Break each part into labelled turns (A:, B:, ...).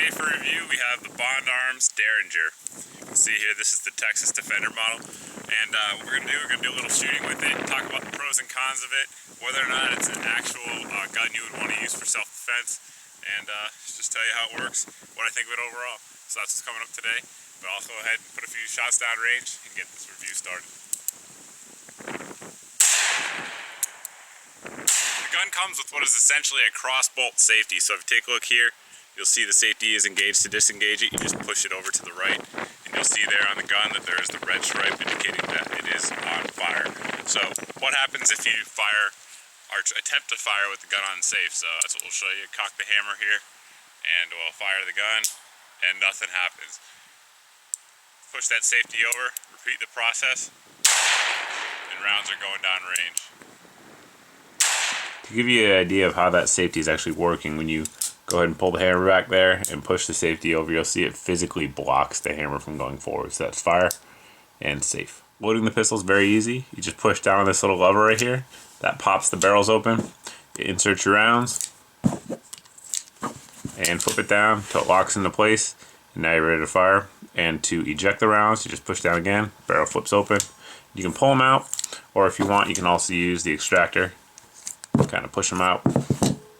A: Today for review we have the Bond Arms Derringer. You can see here this is the Texas Defender model, and what we're going to do a little shooting with it, talk about the pros and cons of it, whether or not it's an actual gun you would want to use for self-defense, and just tell you how it works, what I think of it overall. So that's what's coming up today, but I'll go ahead and put a few shots down range and get this review started. The gun comes with what is essentially a cross-bolt safety, so if you take a look here, you'll see the safety is engaged. To disengage it, you just push it over to the right, and you'll see there on the gun that there is the red stripe indicating that it is on fire. So what happens if you fire or attempt to fire with the gun unsafe? So that's what we'll show you. Cock the hammer here, and we'll fire the gun, and nothing happens. Push that safety over, repeat the process, and rounds are going down range. To give you an idea of how that safety is actually working, when you go ahead and pull the hammer back there and push the safety over, you'll see it physically blocks the hammer from going forward. So that's fire and safe. Loading the pistol is very easy. You just push down on this little lever right here. That pops the barrels open. You insert your rounds and flip it down until it locks into place. And now you're ready to fire. And to eject the rounds, you just push down again. Barrel flips open. You can pull them out, or if you want, you can also use the extractor. Kind of push them out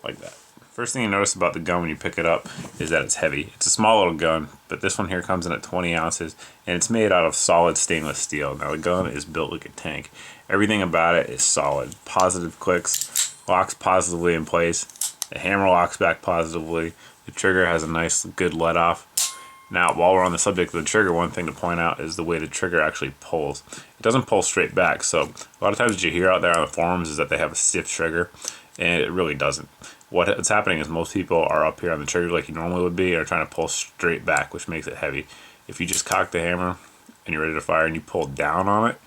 A: like that. First thing you notice about the gun when you pick it up is that it's heavy. It's a small little gun, but this one here comes in at 20 ounces, and it's made out of solid stainless steel. Now the gun is built like a tank. Everything about it is solid. Positive clicks, locks positively in place. The hammer locks back positively. The trigger has a nice, good let off. Now, while we're on the subject of the trigger, one thing to point out is the way the trigger actually pulls. It doesn't pull straight back, so a lot of times what you hear out there on the forums is that they have a stiff trigger, and it really doesn't. What's happening is most people are up here on the trigger like you normally would be, and are trying to pull straight back, which makes it heavy. If you just cock the hammer and you're ready to fire and you pull down on it,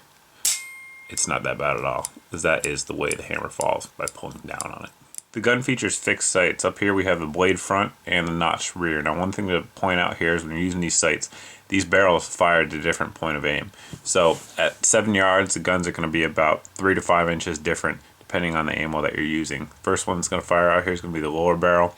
A: it's not that bad at all, because that is the way the hammer falls, by pulling down on it. The gun features fixed sights. Up here we have the blade front and the notch rear. Now one thing to point out here is when you're using these sights, these barrels fire at a different point of aim. So at 7 yards, the guns are going to be about 3 to 5 inches different depending on the ammo that you're using. First one that's going to fire out here is going to be the lower barrel,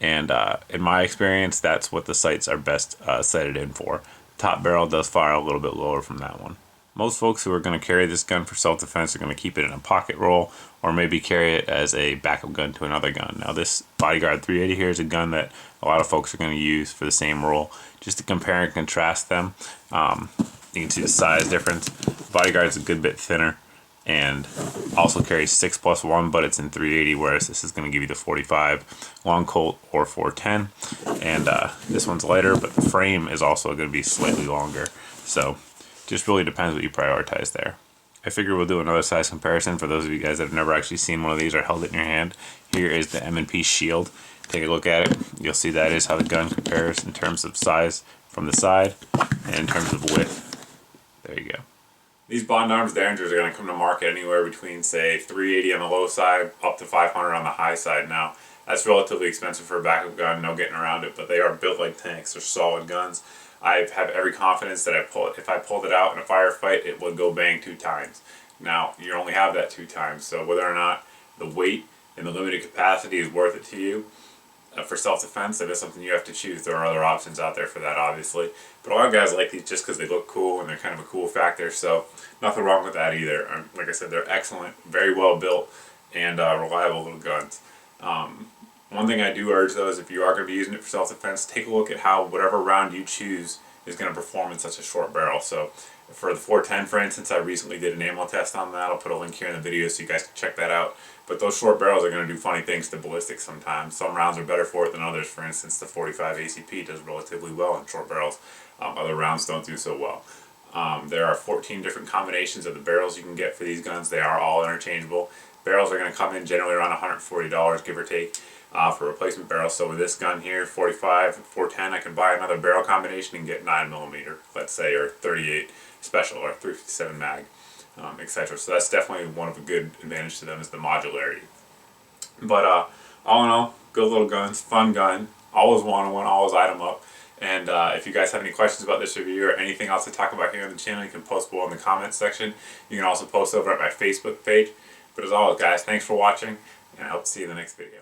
A: and in my experience, that's what the sights are best sighted in for. Top barrel does fire a little bit lower from that one. Most folks who are going to carry this gun for self-defense are going to keep it in a pocket roll, or maybe carry it as a backup gun to another gun. Now this Bodyguard 380 here is a gun that a lot of folks are going to use for the same role. Just to compare and contrast them, you can see the size difference. Bodyguard is a good bit thinner and also carries 6+1, but it's in 380, whereas this is going to give you the 45 long Colt or 410. And this one's lighter, but the frame is also going to be slightly longer. So just really depends what you prioritize there. I figure we'll do another size comparison for those of you guys that have never actually seen one of these or held it in your hand. Here is the M&P Shield. Take a look at it. You'll see that is how the gun compares in terms of size from the side and in terms of width. There you go. These Bond Arms Derringers are going to come to market anywhere between, say, $380 on the low side up to $500 on the high side. Now, that's relatively expensive for a backup gun, no getting around it, but they are built like tanks. They're solid guns. I have every confidence that if I pulled it out in a firefight, it would go bang 2 times. Now, you only have that 2 times, so whether or not the weight and the limited capacity is worth it to you for self-defense, that is something you have to choose. There are other options out there for that, obviously. But a lot of guys like these just because they look cool and they're kind of a cool factor, so nothing wrong with that either. Like I said, they're excellent, very well built, and reliable little guns. One thing I do urge though is if you are going to be using it for self-defense, take a look at how whatever round you choose is going to perform in such a short barrel. So for the 410, for instance, I recently did an ammo test on that. I'll put a link here in the video so you guys can check that out. But those short barrels are going to do funny things to ballistics sometimes. Some rounds are better for it than others. For instance, the 45 ACP does relatively well in short barrels. Other rounds don't do so well. There are 14 different combinations of the barrels you can get for these guns. They are all interchangeable. Barrels are going to come in generally around $140, give or take. For replacement barrels. So with this gun here, 45, 410, I can buy another barrel combination and get 9mm, let's say, or 38 special, or 357 mag, etc. So that's definitely one of a good advantage to them is the modularity. But all in all, good little guns, fun gun, always wanted one, always eyed them up. And if you guys have any questions about this review or anything else to talk about here on the channel, you can post below in the comments section. You can also post over at my Facebook page. But as always, guys, thanks for watching, and I hope to see you in the next video.